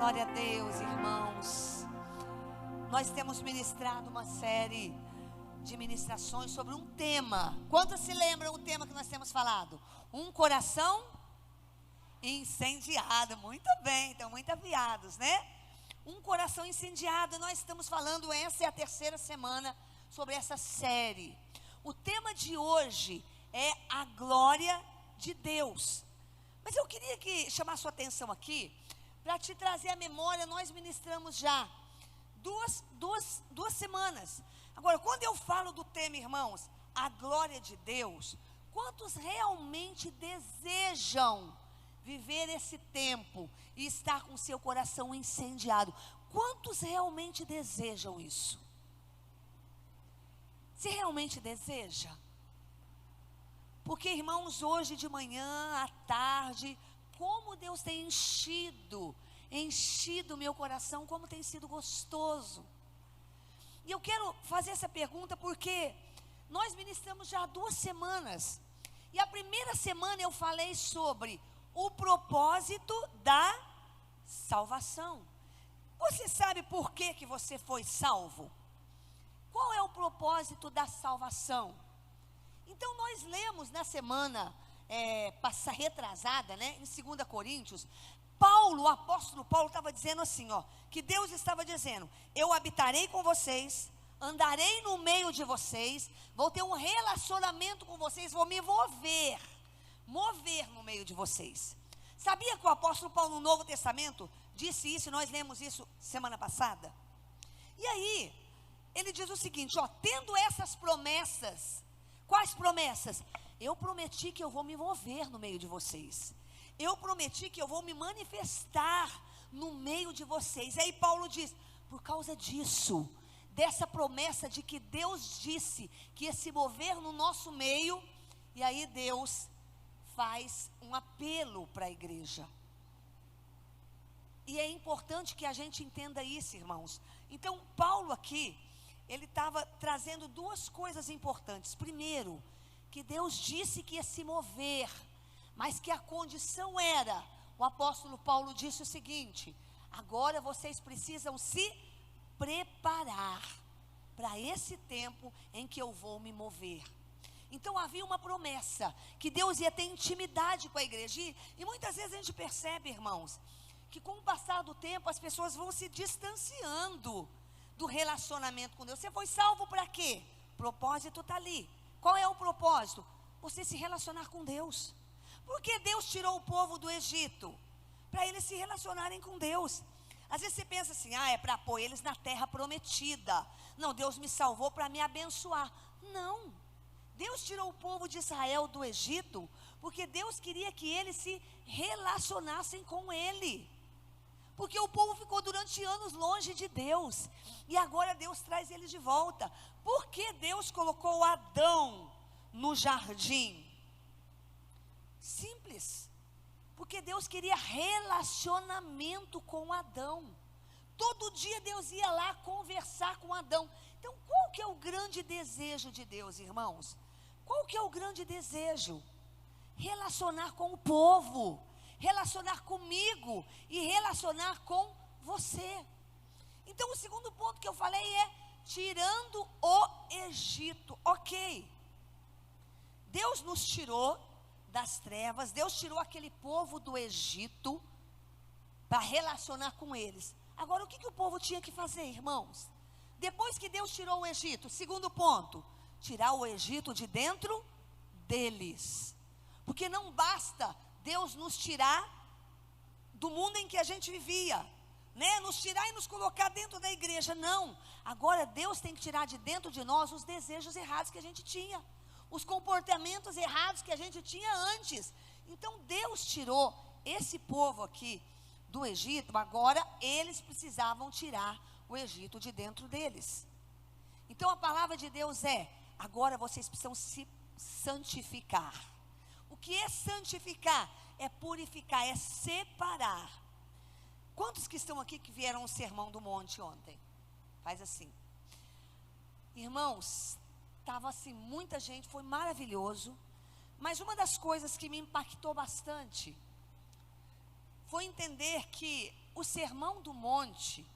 Glória a Deus, irmãos. Nós temos ministrado uma série de ministrações sobre um tema. Quantos se lembram o tema que nós temos falado? Um coração incendiado. Muito bem, estão muito aviados, né? Um coração incendiado. Nós estamos falando, essa é a terceira semana sobre essa série. O tema de hoje é a glória de Deus. Mas eu queria chamar a sua atenção aqui, para te trazer à memória. Nós ministramos já duas semanas. Agora, quando eu falo do tema, irmãos, a glória de Deus, quantos realmente desejam viver esse tempo e estar com seu coração incendiado? Quantos realmente desejam isso? Você realmente deseja? Porque, irmãos, hoje de manhã, à tarde, como Deus tem enchido o meu coração, como tem sido gostoso. E eu quero fazer essa pergunta porque nós ministramos já 2 semanas. E a primeira semana eu falei sobre o propósito da salvação. Você sabe por que você foi salvo? Qual é o propósito da salvação? Então nós lemos na semana retrasada, né, em 2 Coríntios, o apóstolo Paulo estava dizendo assim, que Deus estava dizendo: eu habitarei com vocês, andarei no meio de vocês, vou ter um relacionamento com vocês, vou me mover no meio de vocês. Sabia que o apóstolo Paulo no Novo Testamento disse isso? Nós lemos isso semana passada. E aí, ele diz o seguinte, tendo essas promessas. Quais promessas? Eu prometi que eu vou me mover no meio de vocês. Eu prometi que eu vou me manifestar no meio de vocês. Aí Paulo diz, por causa disso, dessa promessa de que Deus disse que ia se mover no nosso meio, e aí Deus faz um apelo para a igreja. E é importante que a gente entenda isso, irmãos. Então, Paulo aqui, ele estava trazendo 2 coisas importantes. Primeiro, que Deus disse que ia se mover, mas que a condição era, o apóstolo Paulo disse o seguinte: agora vocês precisam se preparar para esse tempo em que eu vou me mover. Então havia uma promessa, que Deus ia ter intimidade com a igreja, e muitas vezes a gente percebe, irmãos, que com o passar do tempo as pessoas vão se distanciando do relacionamento com Deus. Você foi salvo para quê? O propósito está ali. Qual é o propósito? Você se relacionar com Deus. Por que Deus tirou o povo do Egito? Para eles se relacionarem com Deus. Às vezes você pensa assim, é para pôr eles na terra prometida. Não, Deus me salvou para me abençoar. Não, Deus tirou o povo de Israel do Egito, porque Deus queria que eles se relacionassem com Ele. Porque o povo ficou durante anos longe de Deus, e agora Deus traz eles de volta. Por que Deus colocou Adão no jardim? Simples, porque Deus queria relacionamento com Adão. Todo dia Deus ia lá conversar com Adão. Então qual que é o grande desejo de Deus, irmãos? Qual que é o grande desejo? Relacionar com o povo, relacionar comigo e relacionar com você. Então o segundo ponto que eu falei é tirando o Egito. Ok, Deus nos tirou das trevas, Deus tirou aquele povo do Egito para relacionar com eles. Agora o que o povo tinha que fazer, irmãos? Depois que Deus tirou o Egito, segundo ponto, tirar o Egito de dentro deles. Porque não basta Deus nos tirar do mundo em que a gente vivia, né? Nos tirar e nos colocar dentro da igreja. Não, agora Deus tem que tirar de dentro de nós os desejos errados que a gente tinha, os comportamentos errados que a gente tinha antes. Então Deus tirou esse povo aqui do Egito. Agora eles precisavam tirar o Egito de dentro deles. Então a palavra de Deus é: agora vocês precisam se santificar. O que é santificar? É purificar, é separar. Quantos que estão aqui que vieram ao Sermão do Monte ontem? Faz assim. Irmãos, estava assim, muita gente, foi maravilhoso. Mas uma das coisas que me impactou bastante foi entender que o Sermão do Monte,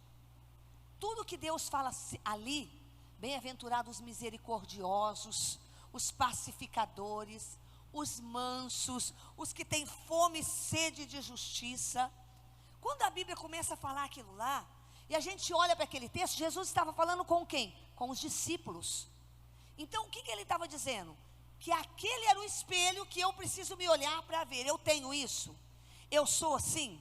tudo que Deus fala ali, bem-aventurados os misericordiosos, os pacificadores, os mansos, os que têm fome e sede de justiça. Quando a Bíblia começa a falar aquilo lá, e a gente olha para aquele texto, Jesus estava falando com quem? Com os discípulos. Então o que ele estava dizendo? Que aquele era o espelho que eu preciso me olhar para ver. Eu tenho isso? Eu sou assim?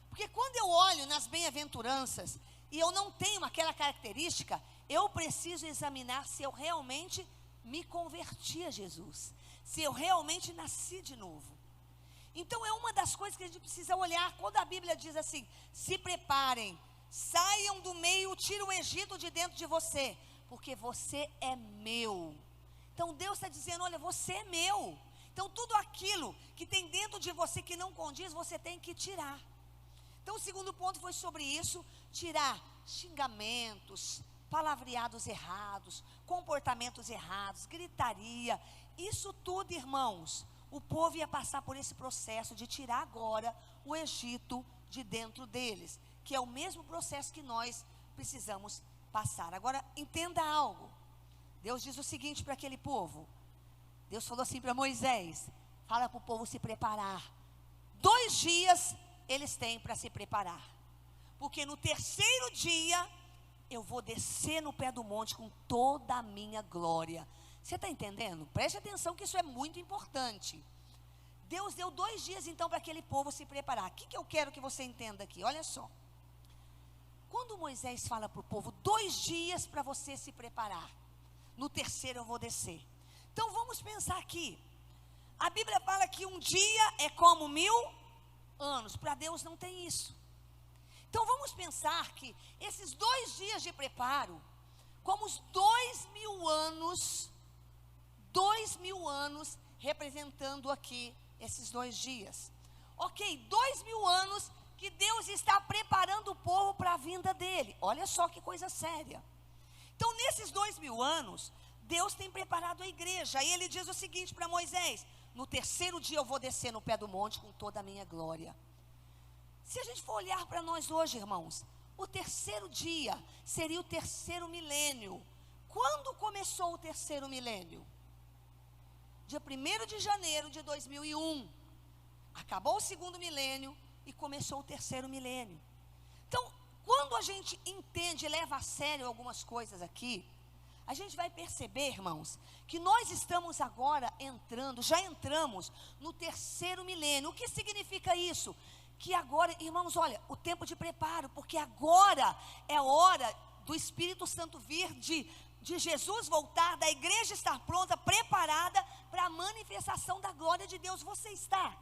Porque quando eu olho nas bem-aventuranças e eu não tenho aquela característica, eu preciso examinar se eu realmente me converti a Jesus, se eu realmente nasci de novo. Então é uma das coisas que a gente precisa olhar. Quando a Bíblia diz assim: se preparem, saiam do meio, tira o Egito de dentro de você, porque você é meu. Então Deus está dizendo: olha, você é meu. Então tudo aquilo que tem dentro de você que não condiz, você tem que tirar. Então o segundo ponto foi sobre isso: tirar xingamentos, palavreados errados, comportamentos errados, gritaria. Isso tudo, irmãos, o povo ia passar por esse processo de tirar agora o Egito de dentro deles, que é o mesmo processo que nós precisamos passar. Agora, entenda algo. Deus diz o seguinte para aquele povo. Deus falou assim para Moisés: fala para o povo se preparar. 2 dias eles têm para se preparar, porque no terceiro dia eu vou descer no pé do monte com toda a minha glória. Você está entendendo? Preste atenção que isso é muito importante. Deus deu 2 dias então para aquele povo se preparar. O que eu quero que você entenda aqui? Olha só. Quando Moisés fala para o povo: 2 dias para você se preparar, no terceiro eu vou descer. Então vamos pensar aqui. A Bíblia fala que um dia é como 1000 anos. Para Deus não tem isso. Então vamos pensar que esses 2 dias de preparo, como os 2000 anos, 2000 anos representando aqui esses 2 dias. Ok, 2000 anos que Deus está preparando o povo para a vinda dele. Olha só que coisa séria. Então nesses 2000 anos, Deus tem preparado a igreja. E ele diz o seguinte para Moisés: no terceiro dia eu vou descer no pé do monte com toda a minha glória. Se a gente for olhar para nós hoje, irmãos, o terceiro dia seria o terceiro milênio. Quando começou o terceiro milênio? Dia 1º de janeiro de 2001. Acabou o segundo milênio e começou o terceiro milênio. Então, quando a gente entende e leva a sério algumas coisas aqui, a gente vai perceber, irmãos, que nós estamos agora entrando, já entramos no terceiro milênio. O que significa isso? Que agora, irmãos, olha, o tempo de preparo, porque agora é hora do Espírito Santo vir, de Jesus voltar, da igreja estar pronta, preparada para a manifestação da glória de Deus. Você está?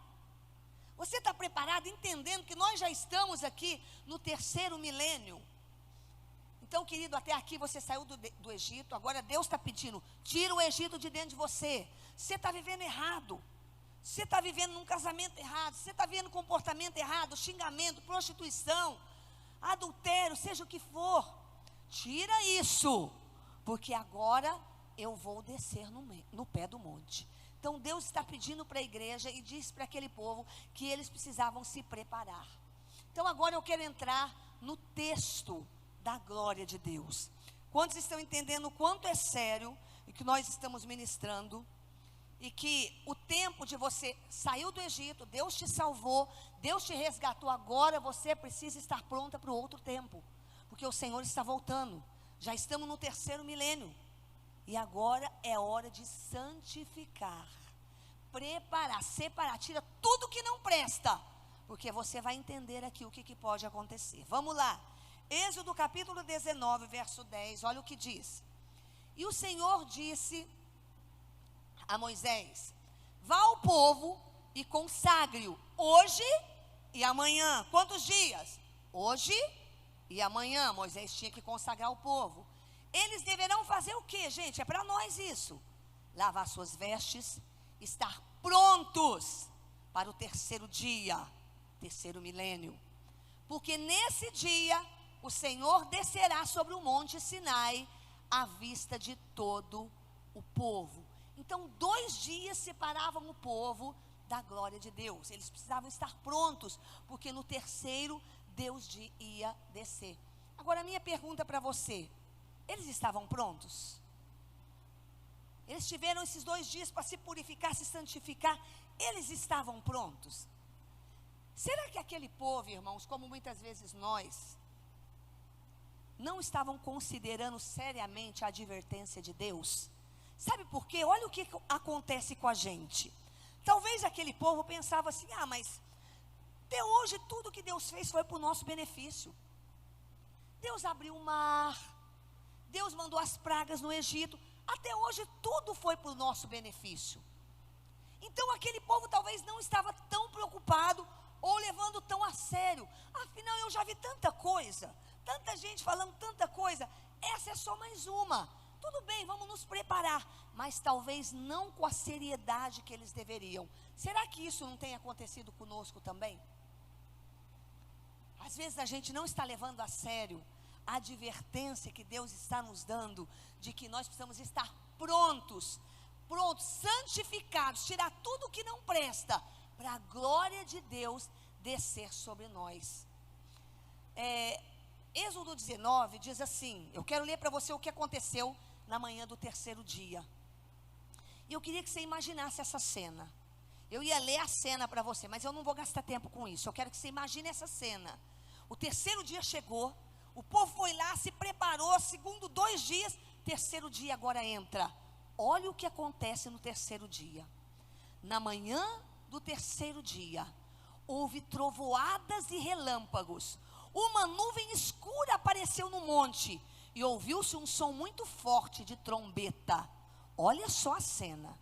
Você está preparado, entendendo que nós já estamos aqui no terceiro milênio? Então, querido, até aqui você saiu do Egito. Agora Deus está pedindo: tira o Egito de dentro de você. Você está vivendo errado. Você está vivendo num casamento errado. Você está vivendo comportamento errado, xingamento, prostituição, adultério, seja o que for. Tira isso, porque agora eu vou descer no pé do monte. Então Deus está pedindo para a igreja e diz para aquele povo que eles precisavam se preparar. Então agora eu quero entrar no texto da glória de Deus. Quantos estão entendendo o quanto é sério e que nós estamos ministrando? E que o tempo de você saiu do Egito, Deus te salvou, Deus te resgatou. Agora você precisa estar pronta para o outro tempo, porque o Senhor está voltando. Já estamos no terceiro milênio. E agora é hora de santificar, preparar, separar. Tira tudo que não presta, porque você vai entender aqui o que pode acontecer. Vamos lá. Êxodo capítulo 19, verso 10. Olha o que diz. E o Senhor disse a Moisés: vá ao povo e consagre-o hoje e amanhã. Quantos dias? Hoje e amanhã. Moisés tinha que consagrar o povo. Eles deverão fazer o que, gente? É para nós isso: lavar suas vestes, estar prontos para o terceiro dia, terceiro milênio. Porque nesse dia o Senhor descerá sobre o monte Sinai à vista de todo o povo. Então 2 dias separavam o povo da glória de Deus. Eles precisavam estar prontos, porque no terceiro Deus ia descer. Agora, a minha pergunta para você: eles estavam prontos? Eles tiveram esses 2 dias para se purificar, se santificar. Eles estavam prontos? Será que aquele povo, irmãos, como muitas vezes nós, não estavam considerando seriamente a advertência de Deus? Sabe por quê? Olha o que acontece com a gente. Talvez aquele povo pensava assim: mas até hoje tudo que Deus fez foi para o nosso benefício. Deus abriu o mar, Deus mandou as pragas no Egito, até hoje tudo foi para o nosso benefício. Então aquele povo talvez não estava tão preocupado ou levando tão a sério. Afinal, eu já vi tanta coisa, tanta gente falando tanta coisa, essa é só mais uma. Tudo bem, vamos nos preparar, mas talvez não com a seriedade que eles deveriam. Será que isso não tem acontecido conosco também? Às vezes a gente não está levando a sério a advertência que Deus está nos dando, de que nós precisamos estar prontos, santificados, tirar tudo que não presta, para a glória de Deus descer sobre nós. Êxodo 19 diz assim, eu quero ler para você o que aconteceu na manhã do 3º dia. E eu queria que você imaginasse essa cena. Eu ia ler a cena para você, mas eu não vou gastar tempo com isso. Eu quero que você imagine essa cena. O 3º dia chegou, o povo foi lá, se preparou, segundo 2 dias, 3º dia agora entra. Olha o que acontece no 3º dia. Na manhã do 3º dia, houve trovoadas e relâmpagos. Uma nuvem escura apareceu no monte, e ouviu-se um som muito forte de trombeta. Olha só a cena.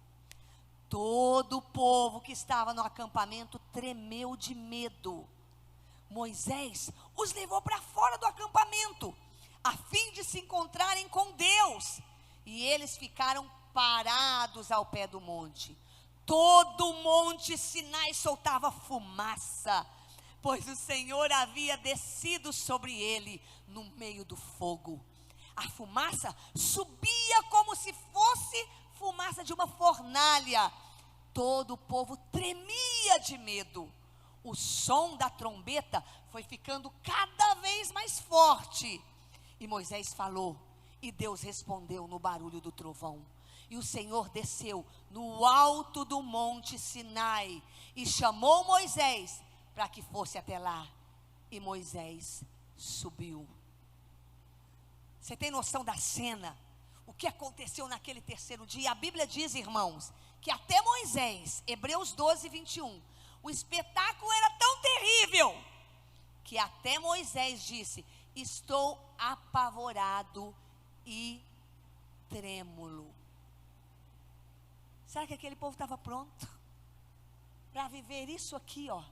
Todo o povo que estava no acampamento tremeu de medo. Moisés os levou para fora do acampamento, a fim de se encontrarem com Deus. E eles ficaram parados ao pé do monte. Todo o monte Sinai soltava fumaça, pois o Senhor havia descido sobre ele no meio do fogo. A fumaça subia como se fosse fumaça de uma fornalha. Todo o povo tremia de medo. O som da trombeta foi ficando cada vez mais forte. E Moisés falou, e Deus respondeu no barulho do trovão. E o Senhor desceu no alto do monte Sinai e chamou Moisés para que fosse até lá. E Moisés subiu. Você tem noção da cena? O que aconteceu naquele 3º dia? A Bíblia diz, irmãos, que até Moisés, Hebreus 12, 21, o espetáculo era tão terrível, que até Moisés disse, estou apavorado e trêmulo. Será que aquele povo estava pronto para viver isso aqui, ó?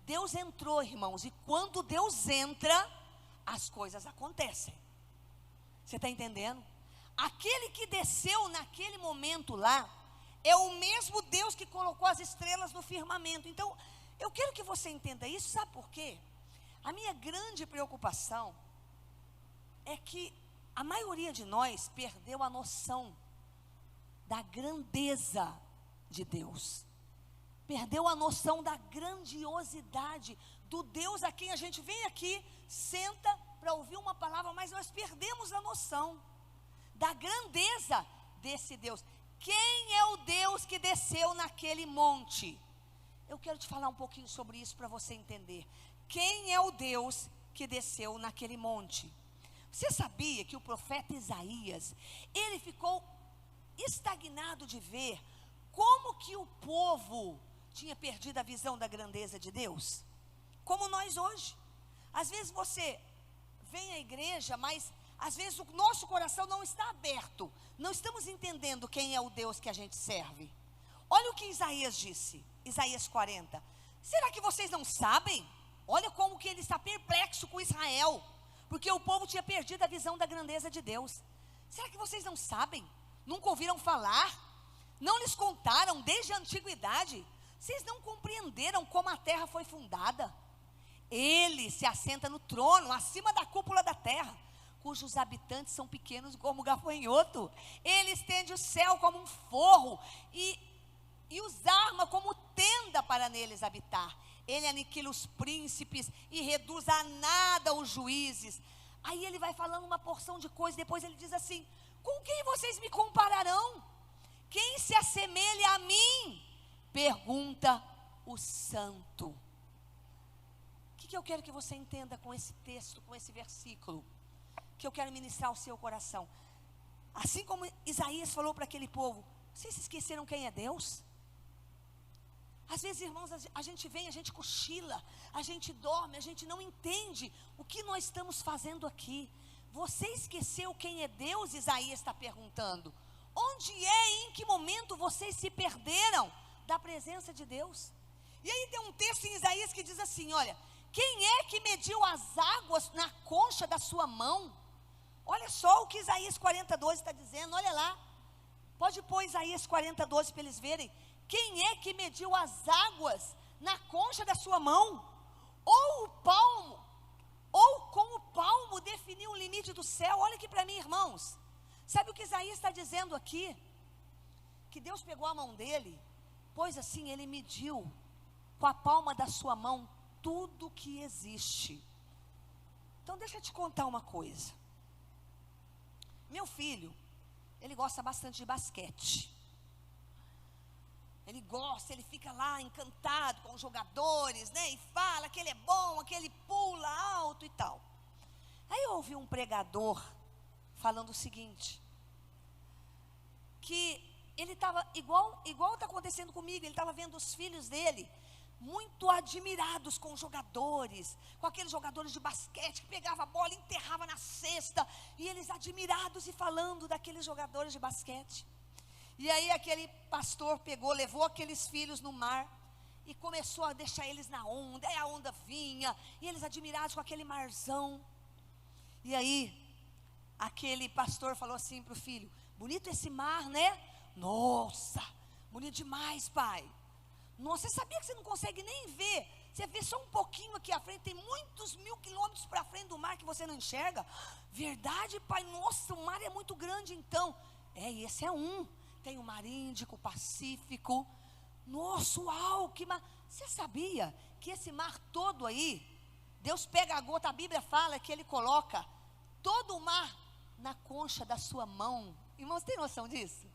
Deus entrou, irmãos, e quando Deus entra, as coisas acontecem. Você está entendendo? Aquele que desceu naquele momento lá, é o mesmo Deus que colocou as estrelas no firmamento. Então, eu quero que você entenda isso, sabe por quê? A minha grande preocupação é que a maioria de nós perdeu a noção da grandeza de Deus. Perdeu a noção da grandiosidade do Deus a quem a gente vem aqui, senta para ouvir uma palavra, mas nós perdemos a noção da grandeza desse Deus. Quem é o Deus que desceu naquele monte? Eu quero te falar um pouquinho sobre isso para você entender. Quem é o Deus que desceu naquele monte? Você sabia que o profeta Isaías, ele ficou estagnado de ver como que o povo tinha perdido a visão da grandeza de Deus? Como nós hoje. Às vezes você vem à igreja, mas às vezes o nosso coração não está aberto. Não estamos entendendo quem é o Deus que a gente serve. Olha o que Isaías disse, Isaías 40. Será que vocês não sabem? Olha como que ele está perplexo com Israel, porque o povo tinha perdido a visão da grandeza de Deus. Será que vocês não sabem? Nunca ouviram falar? Não lhes contaram desde a antiguidade? Vocês não compreenderam como a terra foi fundada? Ele se assenta no trono, acima da cúpula da terra, cujos habitantes são pequenos como gafanhoto. Ele estende o céu como um forro e os arma como tenda queda para neles habitar. Ele aniquila os príncipes e reduz a nada os juízes. Aí ele vai falando uma porção de coisas, depois ele diz assim: com quem vocês me compararão? Quem se assemelha a mim? Pergunta o santo. O que eu quero que você entenda com esse texto, com esse versículo, que eu quero ministrar ao seu coração? Assim como Isaías falou para aquele povo: vocês se esqueceram quem é Deus? Às vezes, irmãos, a gente vem, a gente cochila, a gente dorme, a gente não entende o que nós estamos fazendo aqui. Você esqueceu quem é Deus? Isaías está perguntando. Onde é e em que momento vocês se perderam da presença de Deus? E aí tem um texto em Isaías que diz assim: olha, quem é que mediu as águas na concha da sua mão? Olha só o que Isaías 40:12 está dizendo, olha lá. Pode pôr Isaías 40:12 para eles verem. Quem é que mediu as águas na concha da sua mão? Ou com o palmo definiu o limite do céu? Olha aqui para mim, irmãos. Sabe o que Isaías está dizendo aqui? Que Deus pegou a mão dele, pois assim ele mediu com a palma da sua mão tudo que existe. Então deixa eu te contar uma coisa. Meu filho, ele gosta bastante de basquete. Ele gosta, ele fica lá encantado com os jogadores, né? E fala que ele é bom, que ele pula alto e tal. Aí eu ouvi um pregador falando o seguinte: que ele estava igual está acontecendo comigo. Ele estava vendo os filhos dele muito admirados com os jogadores, com aqueles jogadores de basquete que pegava a bola, enterrava na cesta, e eles admirados e falando daqueles jogadores de basquete. E aí aquele pastor levou aqueles filhos no mar e começou a deixar eles na onda. Aí a onda vinha e eles admirados com aquele marzão. E aí aquele pastor falou assim para o filho: bonito esse mar, né? Nossa, bonito demais, pai. Nossa, você sabia que você não consegue nem ver? Você vê só um pouquinho aqui à frente, tem muitos 1000 quilômetros para frente do mar que você não enxerga. Verdade, pai? Nossa, o mar é muito grande então. E esse é um. Tem o mar Índico, o Pacífico. Nossa, uau, que mar. Você sabia que esse mar todo aí, Deus pega a gota, a Bíblia fala que Ele coloca todo o mar na concha da sua mão. Irmãos, tem noção disso?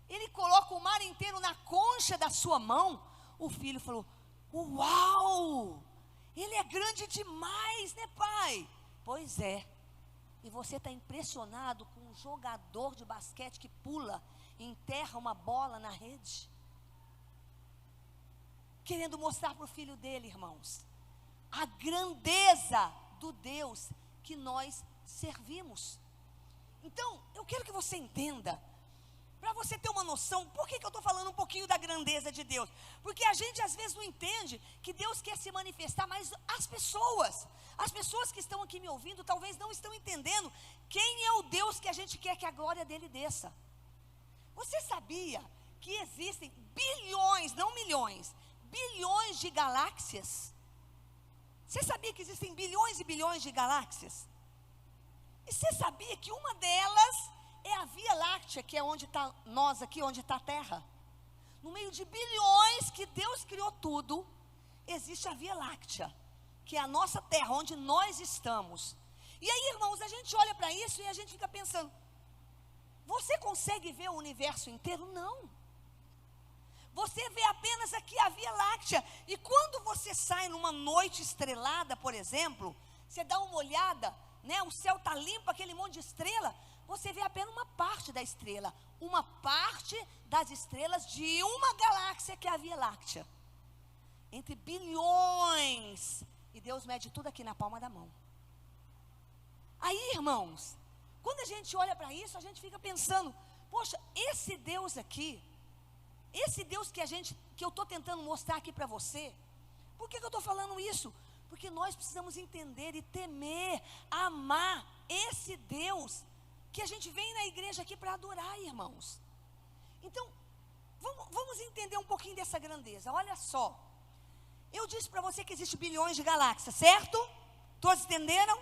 Ele coloca o mar inteiro na concha da sua mão. O filho falou: uau, ele é grande demais, né, pai? Pois é. E você está impressionado com um jogador de basquete que pula e enterra uma bola na rede? Querendo mostrar para o filho dele, irmãos, a grandeza do Deus que nós servimos. Então, eu quero que você entenda, para você ter uma noção, por que eu estou falando um pouquinho da grandeza de Deus? Porque a gente às vezes não entende que Deus quer se manifestar, mas as pessoas que estão aqui me ouvindo, talvez não estão entendendo quem é o Deus que a gente quer que a glória dele desça. Você sabia que existem bilhões, não milhões, bilhões de galáxias? Você sabia que existem bilhões e bilhões de galáxias? E você sabia que uma delas é a Via Láctea, que é onde está nós aqui, onde está a Terra? No meio de bilhões que Deus criou tudo, existe a Via Láctea, que é a nossa Terra, onde nós estamos. E aí, irmãos, a gente olha para isso e a gente fica pensando: você consegue ver o universo inteiro? Não. Você vê apenas aqui a Via Láctea. E quando você sai numa noite estrelada, por exemplo, você dá uma olhada, né? O céu está limpo, aquele monte de estrela. Você vê apenas uma parte da estrela, uma parte das estrelas de uma galáxia que é a Via Láctea, entre bilhões. E Deus mede tudo aqui na palma da mão. Aí, irmãos, quando a gente olha para isso, a gente fica pensando: poxa, esse Deus aqui, esse Deus que eu estou tentando mostrar aqui para você, por que eu estou falando isso? Porque nós precisamos entender e temer, amar esse Deus que a gente vem na igreja aqui para adorar, irmãos. Então, vamos entender um pouquinho dessa grandeza. Olha só, eu disse para você que existe bilhões de galáxias, certo? Todos entenderam?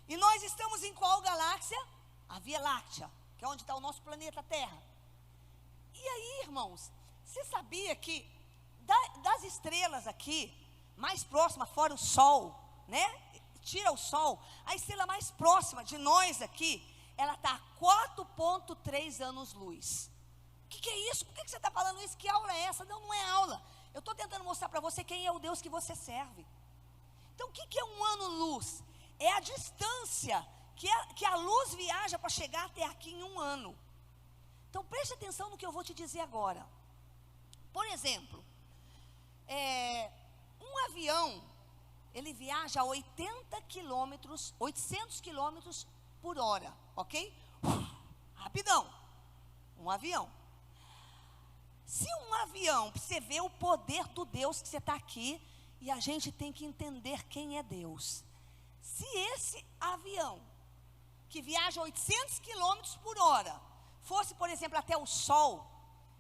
E nós estamos em qual galáxia? A Via Láctea, que é onde está o nosso planeta Terra. E aí, irmãos, você sabia que das estrelas aqui, mais próxima, fora o Sol, né? Tira o Sol, a estrela mais próxima de nós aqui, ela está a 4,3 anos-luz. O que é isso? Por que você está falando isso? Que aula é essa? Não, não é aula. Eu estou tentando mostrar para você quem é o Deus que você serve. Então, o que é um ano-luz? É a distância que a luz viaja para chegar até aqui em um ano. Então, preste atenção no que eu vou te dizer agora. Por exemplo, um avião, ele viaja a 800 quilômetros por hora, ok? Rapidão, um avião. Se um avião, você vê o poder do Deus que você está aqui, e a gente tem que entender quem é Deus. Se esse avião, que viaja 800 quilômetros por hora, fosse, por exemplo, até o Sol,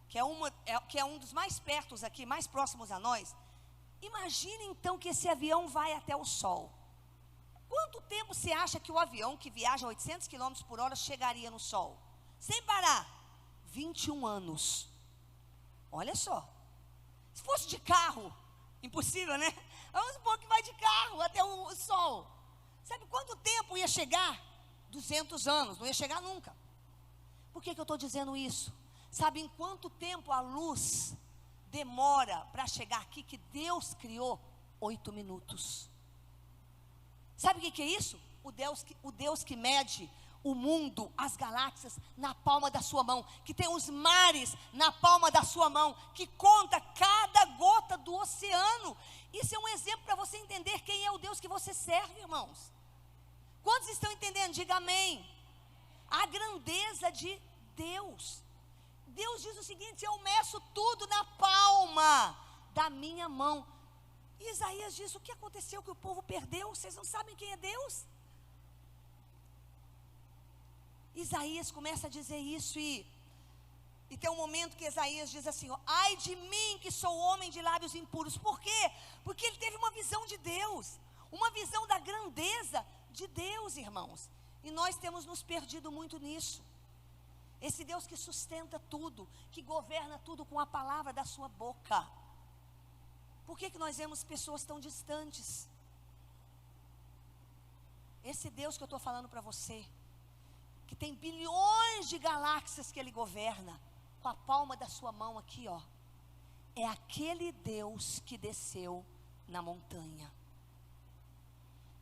que é um dos mais perto aqui, mais próximos a nós, imagine então que esse avião vai até o Sol. Quanto tempo você acha que o avião, que viaja 800 quilômetros por hora, chegaria no Sol? Sem parar, 21 anos. Olha só, se fosse de carro, impossível, né? Vamos supor que vai de carro até o Sol. Sabe quanto tempo ia chegar? 200 anos, não ia chegar nunca. Por que eu estou dizendo isso? Sabe em quanto tempo a luz demora para chegar aqui, que Deus criou? 8 minutos. Sabe o que é isso? O Deus que mede o mundo, as galáxias, na palma da sua mão, que tem os mares na palma da sua mão, que conta cada gota do oceano. Isso é um exemplo para você entender quem é o Deus que você serve, irmãos. Quantos estão entendendo? Diga amém. A grandeza de Deus. Deus diz o seguinte: eu meço tudo na palma da minha mão. E Isaías diz: o que aconteceu que o povo perdeu? Vocês não sabem quem é Deus? Isaías começa a dizer isso, e tem um momento que Isaías diz assim: ó, ai de mim que sou homem de lábios impuros. Por quê? Porque ele teve uma visão de Deus, uma visão da grandeza de Deus, irmãos. E nós temos nos perdido muito nisso. Esse Deus que sustenta tudo, que governa tudo com a palavra da sua boca. Por que nós vemos pessoas tão distantes? Esse Deus que eu estou falando para você, que tem bilhões de galáxias que Ele governa, com a palma da sua mão aqui, ó, é aquele Deus que desceu na montanha.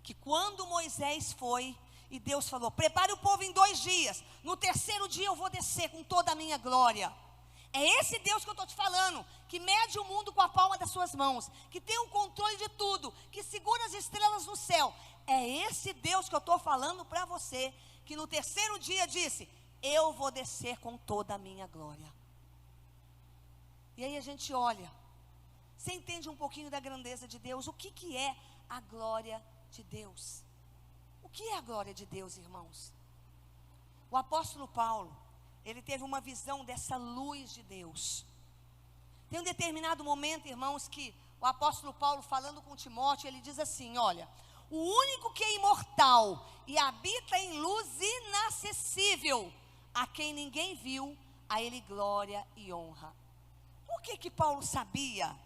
Que quando Moisés foi, e Deus falou: prepare o povo em 2 dias, no 3º dia eu vou descer com toda a minha glória. É esse Deus que eu estou te falando, que mede o mundo com a palma das suas mãos, que tem o controle de tudo, que segura as estrelas no céu. É esse Deus que eu estou falando para você, que no 3º dia disse: eu vou descer com toda a minha glória. E aí a gente olha, você entende um pouquinho da grandeza de Deus? O que é a glória de Deus? O que é a glória de Deus, irmãos? O apóstolo Paulo, ele teve uma visão dessa luz de Deus. Tem um determinado momento, irmãos, que o apóstolo Paulo, falando com Timóteo, ele diz assim: olha, o único que é imortal e habita em luz inacessível, a quem ninguém viu, a ele glória e honra. Por que Paulo sabia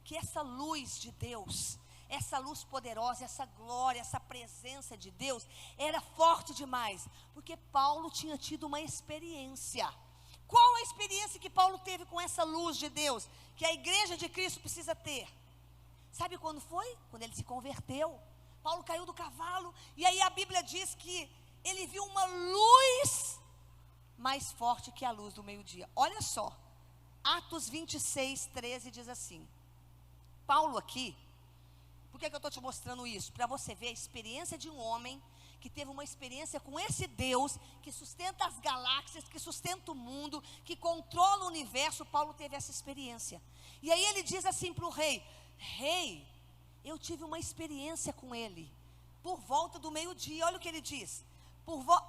que essa luz de Deus, essa luz poderosa, essa glória, essa presença de Deus era forte demais? Porque Paulo tinha tido uma experiência. Qual a experiência que Paulo teve com essa luz de Deus, que a igreja de Cristo precisa ter? Sabe quando foi? Quando ele se converteu. Paulo caiu do cavalo, e aí a Bíblia diz que ele viu uma luz mais forte que a luz do meio-dia. Olha só, Atos 26, 13 diz assim. Paulo aqui, por que eu estou te mostrando isso? Para você ver a experiência de um homem que teve uma experiência com esse Deus que sustenta as galáxias, que sustenta o mundo, que controla o universo. Paulo teve essa experiência. E aí ele diz assim para o rei: rei, eu tive uma experiência com ele por volta do meio-dia. Olha o que ele diz,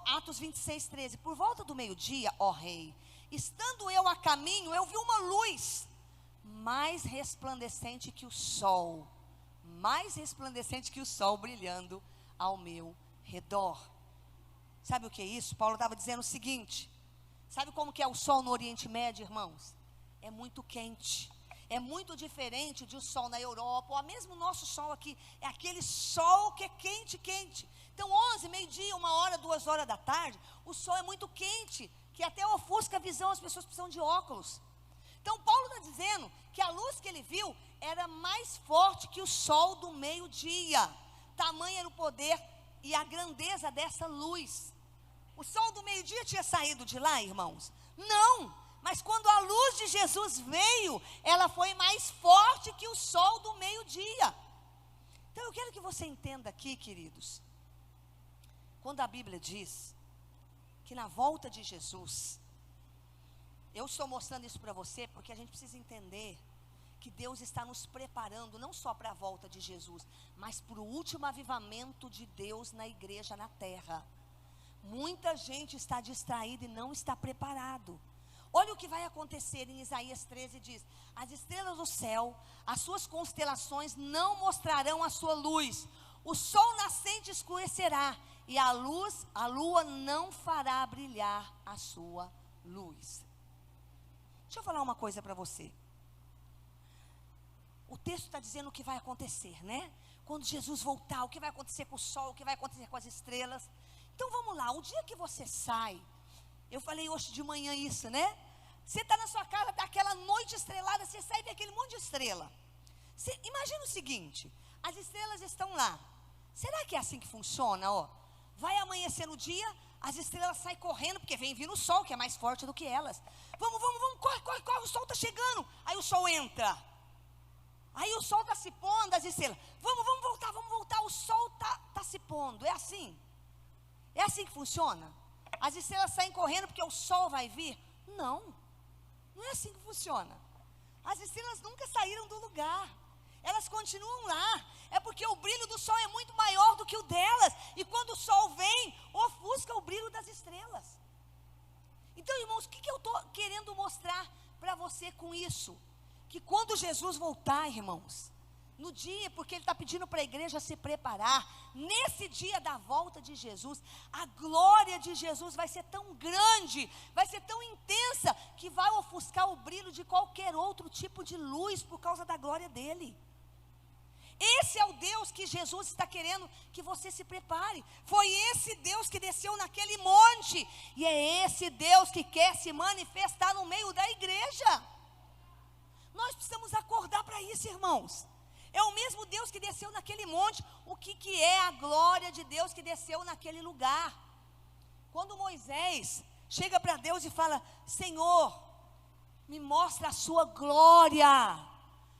Atos 26, 13. Por volta do meio-dia, ó rei, estando eu a caminho, eu vi uma luz mais resplandecente que o sol, brilhando ao meu redor. Sabe o que é isso? Paulo estava dizendo o seguinte: sabe como que é o sol no Oriente Médio, irmãos? É muito quente. É muito diferente de o sol na Europa, ou mesmo o nosso sol aqui. É aquele sol que é quente, quente. Então 11, meio-dia, 1h, 2h da tarde, o sol é muito quente, que até ofusca a visão, as pessoas precisam de óculos. Então Paulo está dizendo que a luz que ele viu era mais forte que o sol do meio-dia. Tamanho era o poder e a grandeza dessa luz. O sol do meio-dia tinha saído de lá, irmãos? Não, mas quando a luz de Jesus veio, ela foi mais forte que o sol do meio-dia. Então eu quero que você entenda aqui, queridos, quando a Bíblia diz que na volta de Jesus, eu estou mostrando isso para você porque a gente precisa entender que Deus está nos preparando não só para a volta de Jesus, mas para o último avivamento de Deus na igreja na terra. Muita gente está distraída e não está preparado. Olha o que vai acontecer em Isaías 13, diz: as estrelas do céu, as suas constelações não mostrarão a sua luz, o sol nascente escurecerá, e a lua não fará brilhar a sua luz. Deixa eu falar uma coisa para você. O texto está dizendo o que vai acontecer, né? Quando Jesus voltar, o que vai acontecer com o sol, o que vai acontecer com as estrelas. Então vamos lá, o dia que você sai, eu falei hoje de manhã isso, né? Você está na sua casa, está aquela noite estrelada, você sai e vê aquele monte de estrela. Imagina o seguinte, as estrelas estão lá. Será que é assim que funciona, ó? Vai amanhecer no dia, as estrelas saem correndo, porque vem vindo o sol, que é mais forte do que elas. Vamos, corre, o sol está chegando. Aí o sol entra. Aí o sol está se pondo, as estrelas. Vamos voltar, o sol está se pondo. É assim? É assim que funciona? As estrelas saem correndo porque o sol vai vir? Não é assim que funciona. As estrelas nunca saíram do lugar. Elas continuam lá. É porque o brilho do sol é muito maior do que o delas. E quando o sol vem, ofusca o brilho das estrelas. Então, irmãos, o que eu estou querendo mostrar para você com isso? Que quando Jesus voltar, irmãos, no dia, porque Ele está pedindo para a igreja se preparar, nesse dia da volta de Jesus, a glória de Jesus vai ser tão grande, vai ser tão intensa, que vai ofuscar o brilho de qualquer outro tipo de luz, por causa da glória dEle. Esse é o Deus que Jesus está querendo que você se prepare. Foi esse Deus que desceu naquele monte, e é esse Deus que quer se manifestar no meio da igreja. Nós precisamos acordar para isso, irmãos. É o mesmo Deus que desceu naquele monte. O que é a glória de Deus que desceu naquele lugar? Quando Moisés chega para Deus e fala: Senhor, me mostra a sua glória.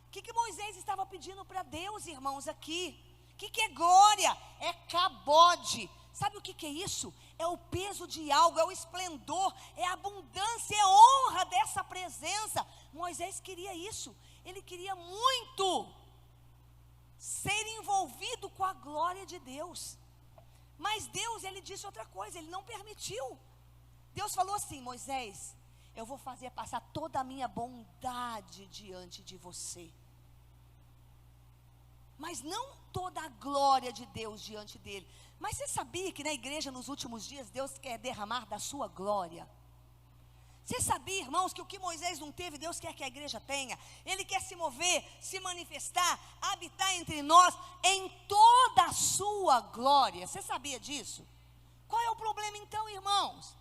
O que Moisés estava pedindo para Deus, irmãos, aqui? O que é glória? É cabode. Sabe o que é isso? É o peso de algo, é o esplendor, é a abundância, é a honra dessa presença. Moisés queria isso. Ele queria muito ser envolvido com a glória de Deus. Mas Deus, Ele disse outra coisa, Ele não permitiu. Deus falou assim: Moisés, eu vou fazer passar toda a minha bondade diante de você, mas não toda a glória de Deus diante dele. Mas você sabia que na igreja nos últimos dias Deus quer derramar da sua glória? Você sabia, irmãos, que o que Moisés não teve, Deus quer que a igreja tenha? Ele quer se mover, se manifestar, habitar entre nós em toda a sua glória. Você sabia disso? Qual é o problema então, irmãos?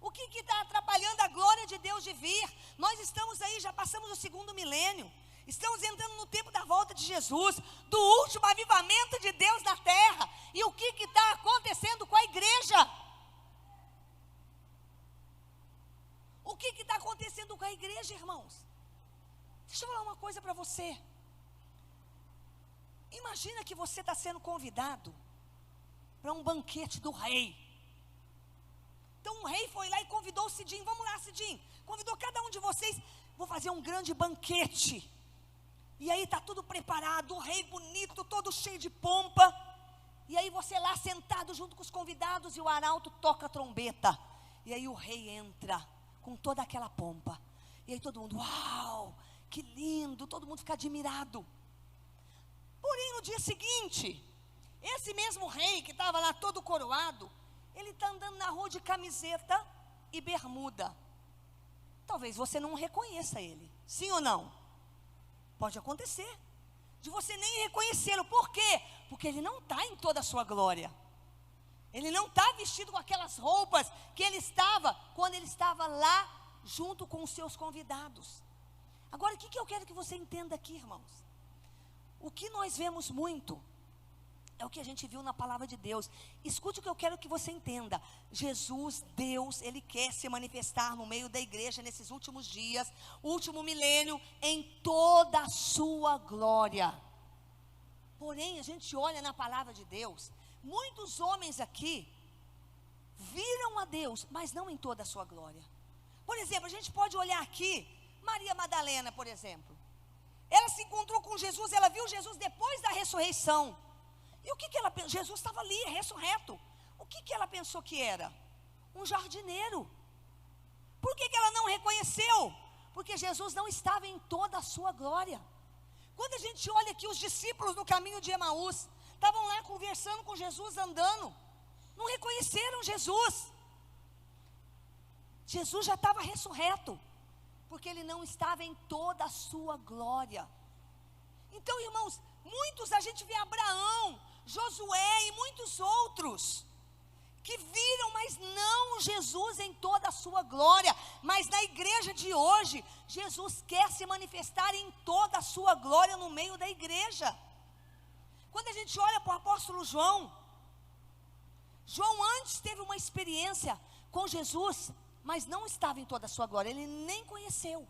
O que está atrapalhando a glória de Deus de vir? Nós estamos aí, já passamos o 2º milênio. Estamos entrando no tempo da volta de Jesus, do último avivamento de Deus na terra. E o que está acontecendo com a igreja? O que está acontecendo com a igreja, irmãos? Deixa eu falar uma coisa para você. Imagina que você está sendo convidado para um banquete do rei. Então o rei foi lá e convidou o Cidinho. Vamos lá, Cidinho. Convidou cada um de vocês. Vou fazer um grande banquete. E aí está tudo preparado, o rei bonito, todo cheio de pompa. E aí você lá sentado junto com os convidados, e o arauto toca a trombeta. E aí o rei entra com toda aquela pompa. E aí todo mundo, uau, que lindo, todo mundo fica admirado. Porém no dia seguinte, esse mesmo rei que estava lá todo coroado, ele está andando na rua de camiseta e bermuda. Talvez você não reconheça ele, sim ou não? Pode acontecer. De você nem reconhecê-lo. Por quê? Porque ele não está em toda a sua glória. Ele não está vestido com aquelas roupas que ele estava quando ele estava lá junto com os seus convidados. Agora, o que eu quero que você entenda aqui, irmãos? O que nós vemos muito é o que a gente viu na palavra de Deus. Escute o que eu quero que você entenda. Jesus, Deus, Ele quer se manifestar no meio da igreja nesses últimos dias, último milênio, em toda a sua glória. Porém, a gente olha na palavra de Deus, muitos homens aqui viram a Deus, mas não em toda a sua glória. Por exemplo, a gente pode olhar aqui, Maria Madalena, por exemplo. Ela se encontrou com Jesus, ela viu Jesus depois da ressurreição. E o que ela pensou? Jesus estava ali, ressurreto. O que ela pensou que era? Um jardineiro. Por que ela não reconheceu? Porque Jesus não estava em toda a sua glória. Quando a gente olha aqui os discípulos no caminho de Emaús, estavam lá conversando com Jesus, andando, não reconheceram Jesus. Jesus já estava ressurreto, porque ele não estava em toda a sua glória. Então, irmãos, muitos, a gente vê Abraão, Josué e muitos outros que viram, mas não Jesus em toda a sua glória. Mas na igreja de hoje, Jesus quer se manifestar em toda a sua glória no meio da igreja. Quando a gente olha para o apóstolo João, João antes teve uma experiência com Jesus, mas não estava em toda a sua glória, ele nem conheceu.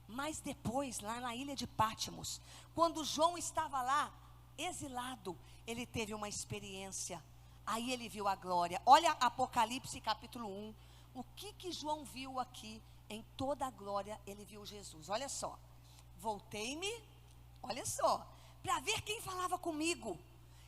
Mas depois, lá na ilha de Pátimos, quando João estava lá, exilado, ele teve uma experiência. Aí ele viu a glória. Olha Apocalipse capítulo 1. O que João viu aqui? Em toda a glória ele viu Jesus. Olha só. Voltei-me, olha só, para ver quem falava comigo.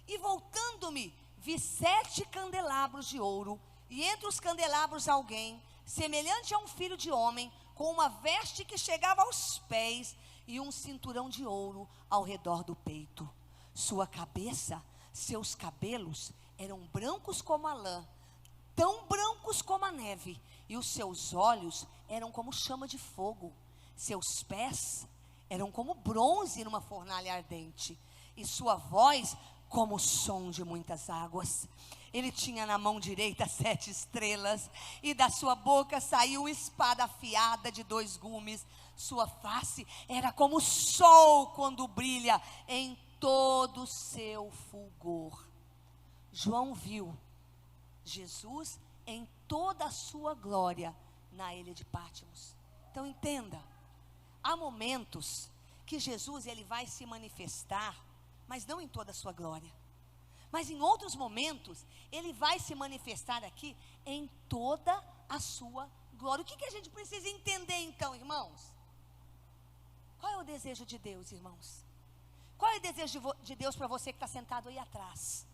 E voltando-me, vi 7 candelabros de ouro, e entre os candelabros alguém, semelhante a um filho de homem, com uma veste que chegava aos pés, e um cinturão de ouro ao redor do peito. Sua cabeça, seus cabelos eram brancos como a lã, tão brancos como a neve, e os seus olhos eram como chama de fogo. Seus pés eram como bronze numa fornalha ardente, e sua voz como o som de muitas águas. Ele tinha na mão direita 7 estrelas, e da sua boca saiu espada afiada de 2 gumes. Sua face era como o sol quando brilha em todo o seu fulgor. João viu Jesus em toda a sua glória na ilha de Pátimos. Então entenda, há momentos que Jesus ele vai se manifestar, mas não em toda a sua glória. Mas em outros momentos, ele vai se manifestar aqui em toda a sua glória. O que a gente precisa entender então, irmãos? Qual é o desejo de Deus, irmãos? Qual é o desejo de Deus para você que está sentado aí atrás?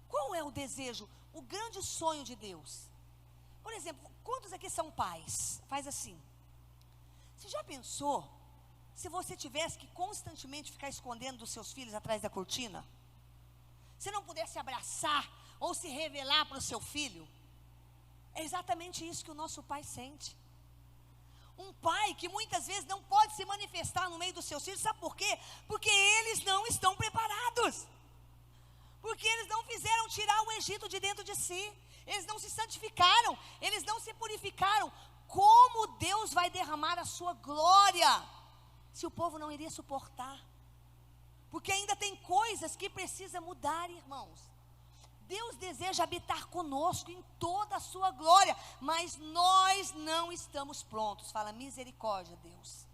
Qual é o desejo, o grande sonho de Deus? Por exemplo, quantos aqui são pais? Faz assim. Você já pensou se você tivesse que constantemente ficar escondendo dos seus filhos atrás da cortina? Se não pudesse abraçar ou se revelar para o seu filho? É exatamente isso que o nosso pai sente. Um pai que muitas vezes não pode se manifestar no meio dos seus filhos, sabe por quê? Porque eles não estão preparados. Porque eles não fizeram tirar o Egito de dentro de si. Eles não se santificaram, eles não se purificaram. Como Deus vai derramar a sua glória, se o povo não iria suportar? Porque ainda tem coisas que precisam mudar, irmãos. Deus deseja habitar conosco em toda a sua glória, mas nós não estamos prontos. Fala, misericórdia, Deus.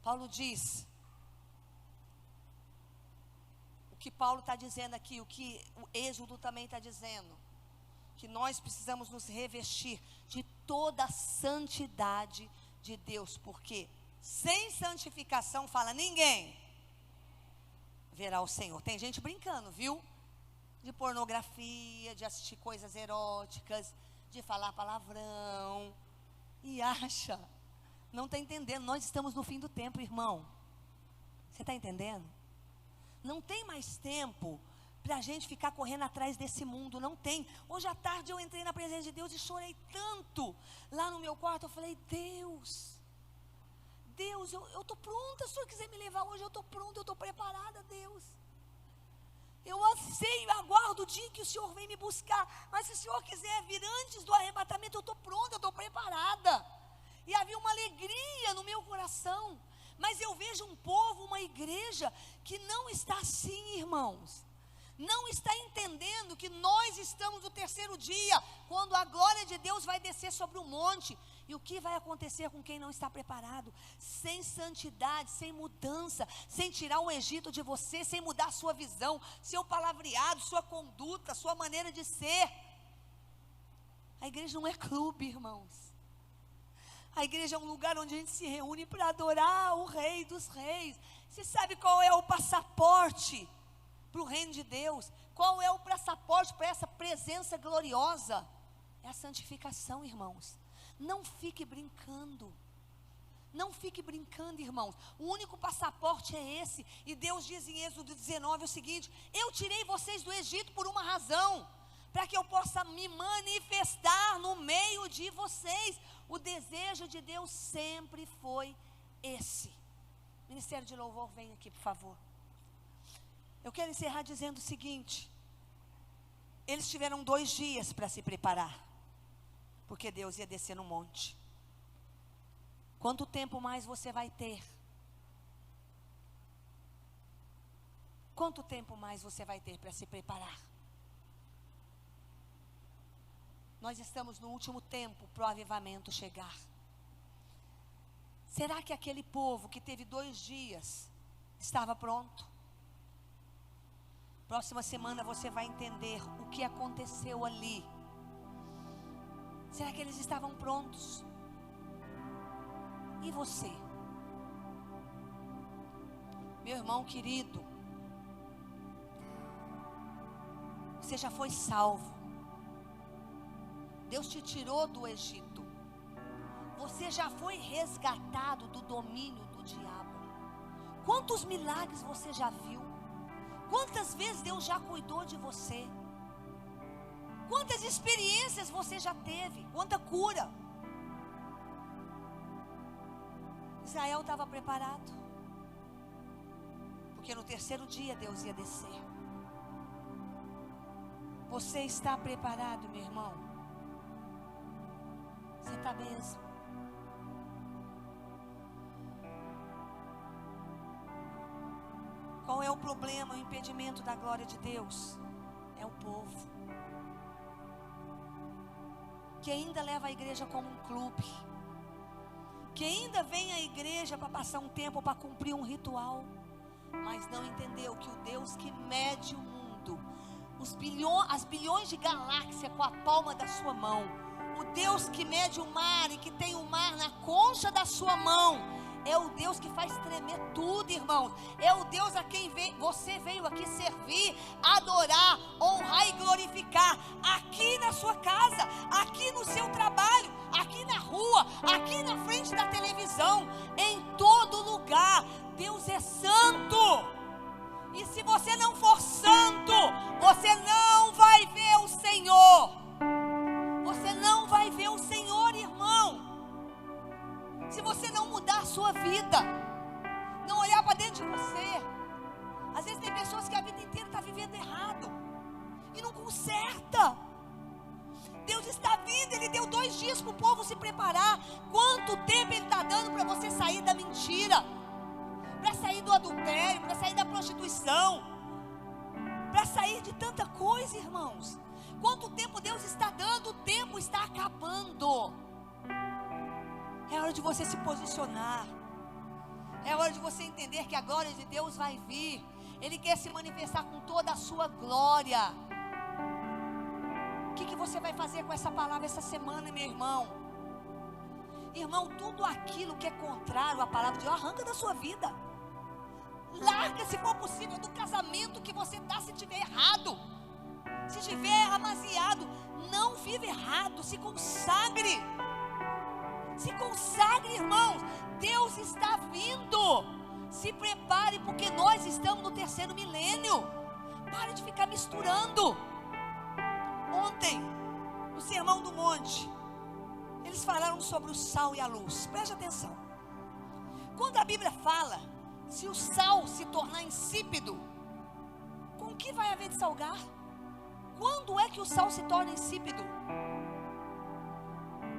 Paulo diz, o que Paulo está dizendo aqui, o que o Êxodo também está dizendo, que nós precisamos nos revestir de toda a santidade de Deus, porque sem santificação, fala, ninguém verá o Senhor. Tem gente brincando, viu? De pornografia, de assistir coisas eróticas, de falar palavrão, e acha, não está entendendo, nós estamos no fim do tempo, irmão. Você está entendendo? Não tem mais tempo para a gente ficar correndo atrás desse mundo, não tem. Hoje à tarde eu entrei na presença de Deus e chorei tanto, lá no meu quarto, eu falei, Deus, Deus, eu estou pronta, se o Senhor quiser me levar hoje, eu estou pronta, eu estou preparada, Deus. Eu sei, eu aguardo o dia que o Senhor vem me buscar, mas se o Senhor quiser vir antes do arrebatamento, eu estou pronta, eu estou preparada. E havia uma alegria no meu coração, mas eu vejo um povo, uma igreja, que não está assim, irmãos. Não está entendendo que nós estamos no terceiro dia, quando a glória de Deus vai descer sobre o monte. E o que vai acontecer com quem não está preparado? Sem santidade, sem mudança, sem tirar o Egito de você, sem mudar a sua visão, seu palavreado, sua conduta, sua maneira de ser. A igreja não é clube, irmãos. A igreja é um lugar onde a gente se reúne para adorar o Rei dos Reis. Você sabe qual é o passaporte para o reino de Deus? Qual é o passaporte para essa presença gloriosa? É a santificação, irmãos. Não fique brincando. Não fique brincando, irmãos. O único passaporte é esse. E Deus diz em Êxodo 19 o seguinte: eu tirei vocês do Egito por uma razão, para que eu possa me manifestar no meio de vocês. O desejo de Deus sempre foi esse. Ministério de Louvor, vem aqui, por favor. Eu quero encerrar dizendo o seguinte: eles tiveram 2 dias para se preparar, porque Deus ia descer no monte. Quanto tempo mais você vai ter? Quanto tempo mais você vai ter para se preparar? Nós estamos no último tempo para o avivamento chegar. Será que aquele povo que teve 2 dias estava pronto? Próxima semana você vai entender o que aconteceu ali. Será que eles estavam prontos? E você? Meu irmão querido, você já foi salvo. Deus te tirou do Egito. Você já foi resgatado do domínio do diabo. Quantos milagres você já viu? Quantas vezes Deus já cuidou de você? Quantas experiências você já teve? Quanta cura? Israel estava preparado, porque no terceiro dia Deus ia descer. Você está preparado, meu irmão? Você está mesmo? Qual é o problema, o impedimento da glória de Deus? É o povo, que ainda leva a igreja como um clube, que ainda vem à igreja para passar um tempo, para cumprir um ritual, mas não entendeu que o Deus que mede o mundo, as bilhões de galáxias com a palma da sua mão, o Deus que mede o mar e que tem o mar na concha da sua mão, é o Deus que faz tremer tudo, irmãos. É o Deus a quem você veio aqui servir, adorar, honrar e glorificar. Aqui na sua casa, aqui no seu trabalho, aqui na rua, aqui na frente da televisão, em todo lugar. Deus é santo. E se você não for santo, você não vai ver o Senhor. Você não vai ver o Senhor, irmão. Se você não mudar a sua vida, não olhar para dentro de você. Às vezes tem pessoas que a vida inteira está vivendo errado e não conserta. Deus está vindo, Ele deu 2 dias para o povo se preparar. Quanto tempo Ele está dando para você sair da mentira, para sair do adultério, para sair da prostituição, para sair de tanta coisa, irmãos? Quanto tempo Deus está dando? O tempo está acabando. É hora de você se posicionar. É hora de você entender que a glória de Deus vai vir. Ele quer se manifestar com toda a sua glória. O que você vai fazer com essa palavra essa semana, meu irmão? Irmão, tudo aquilo que é contrário à palavra de Deus, arranca da sua vida. Larga, se for possível, do casamento que você está, se tiver errado. Se estiver amaziado, não vive errado, se consagre. Se consagre, irmãos. Deus está vindo. Se prepare, porque nós estamos no terceiro milênio. Pare de ficar misturando. Ontem, no Sermão do Monte, eles falaram sobre o sal e a luz. Preste atenção. quando a Bíblia fala, se o sal se tornar insípido, com o que vai haver de salgar? Quando é que o sal se torna insípido?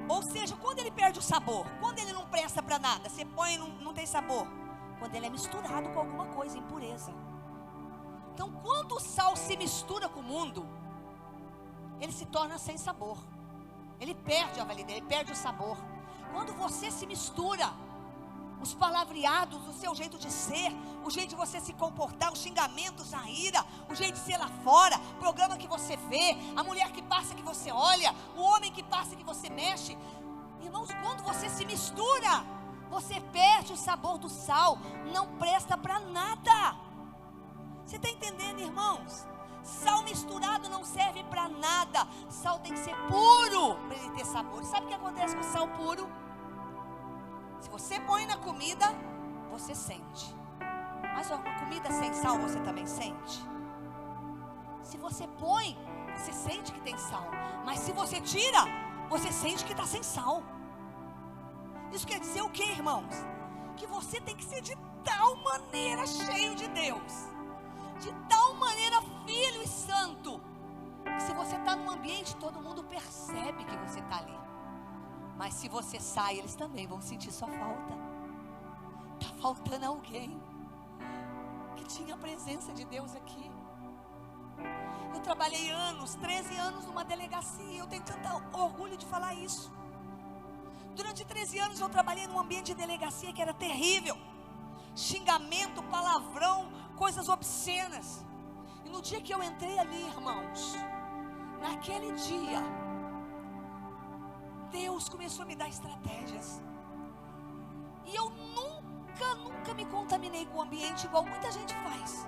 Ou seja, quando ele perde o sabor, quando ele não presta para nada, você põe e não tem sabor. Quando ele é misturado com alguma coisa, impureza. Então, quando o sal se mistura com o mundo, ele se torna sem sabor. Ele perde a validade, ele perde o sabor. Quando você se mistura, os palavreados, o seu jeito de ser, o jeito de você se comportar, os xingamentos, a ira, o jeito de ser lá fora, o programa que você vê, a mulher que passa que você olha, o homem que passa que você mexe. Irmãos, quando você se mistura, você perde o sabor do sal, não presta para nada. Você está entendendo, irmãos? Sal misturado não serve para nada. Sal tem que ser puro para ele ter sabor. Sabe o que acontece com o sal puro? Se você põe na comida, você sente. Mas uma comida sem sal você também sente. Se você põe, você sente que tem sal. Mas se você tira, você sente que está sem sal. Isso quer dizer o que, irmãos? Que você tem que ser de tal maneira cheio de Deus, de tal maneira filho e santo, que se você está num ambiente, todo mundo percebe que você está ali. Mas se você sai, eles também vão sentir sua falta. Está faltando alguém que tinha a presença de Deus aqui. Eu trabalhei anos, 13 anos numa delegacia. Eu tenho tanto orgulho de falar isso. Durante 13 anos eu trabalhei num ambiente de delegacia que era terrível. Xingamento, palavrão, coisas obscenas. E no dia que eu entrei ali, irmãos, naquele dia, Deus começou a me dar estratégias. E eu nunca me contaminei com o ambiente igual muita gente faz.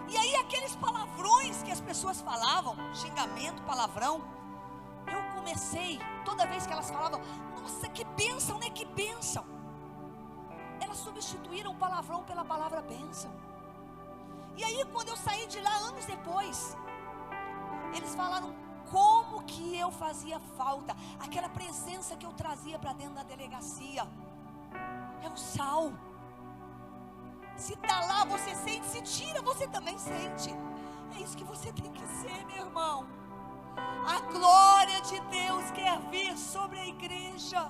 E aí aqueles palavrões que as pessoas falavam, xingamento, palavrão, eu comecei, toda vez que elas falavam, nossa, que bênção, né? Que bênção. Elas substituíram o palavrão pela palavra bênção. E aí quando eu saí de lá anos depois, eles falaram como que eu fazia falta. Aquela presença que eu trazia para dentro da delegacia. É o sal. Se está lá você sente, se tira você também sente. É isso que você tem que ser, meu irmão. A glória de Deus quer vir sobre a igreja.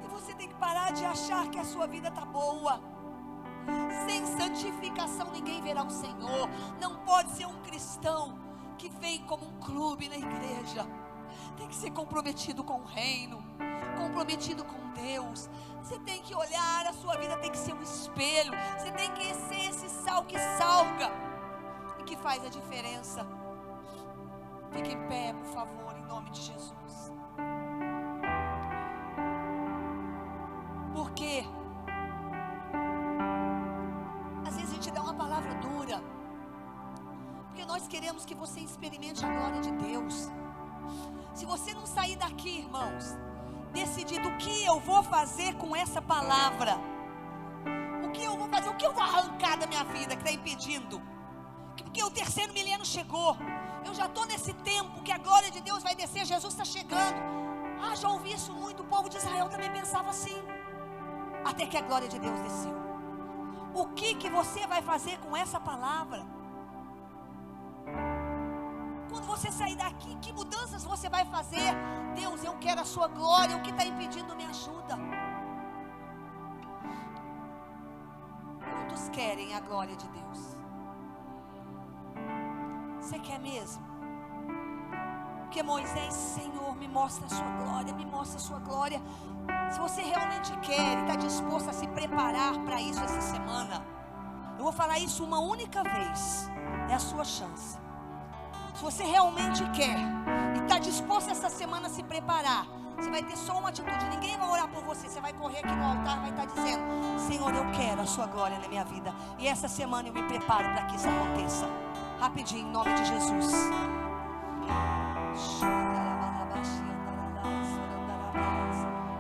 E você tem que parar de achar que a sua vida está boa. Sem santificação ninguém verá o Senhor. Não pode ser um cristão que vem como um clube na igreja. Tem que ser comprometido com o reino, comprometido com Deus. Você tem que olhar, a sua vida tem que ser um espelho. Você tem que ser esse sal que salga e que faz a diferença. Fique em pé, por favor, em nome de Jesus. Por quê? Às vezes a gente dá uma palavra dura, porque nós queremos que você experimente a glória de Deus. Se você não sair daqui, irmãos, decidido o que eu vou fazer com essa palavra, o que eu vou fazer, o que eu vou arrancar da minha vida que está impedindo, porque o terceiro milênio chegou. Eu já estou nesse tempo que a glória de Deus vai descer, Jesus está chegando. Já ouvi isso muito, o povo de Israel também pensava assim, até que a glória de Deus desceu. O que você vai fazer com essa palavra? Quando você sair daqui, que mudanças você vai fazer? Deus, eu quero a sua glória, o que está impedindo me ajuda. Quantos querem a glória de Deus? Você quer mesmo? Porque Moisés, Senhor, me mostra a sua glória, me mostra a sua glória. Se você realmente quer e está disposto a se preparar para isso essa semana, eu vou falar isso uma única vez, é a sua chance. Se você realmente quer e está disposto essa semana a se preparar, você vai ter só uma atitude, ninguém vai orar por você, você vai correr aqui no altar e vai estar dizendo, Senhor, eu quero a sua glória na minha vida, e essa semana eu me preparo para que isso aconteça. Rapidinho, em nome de Jesus.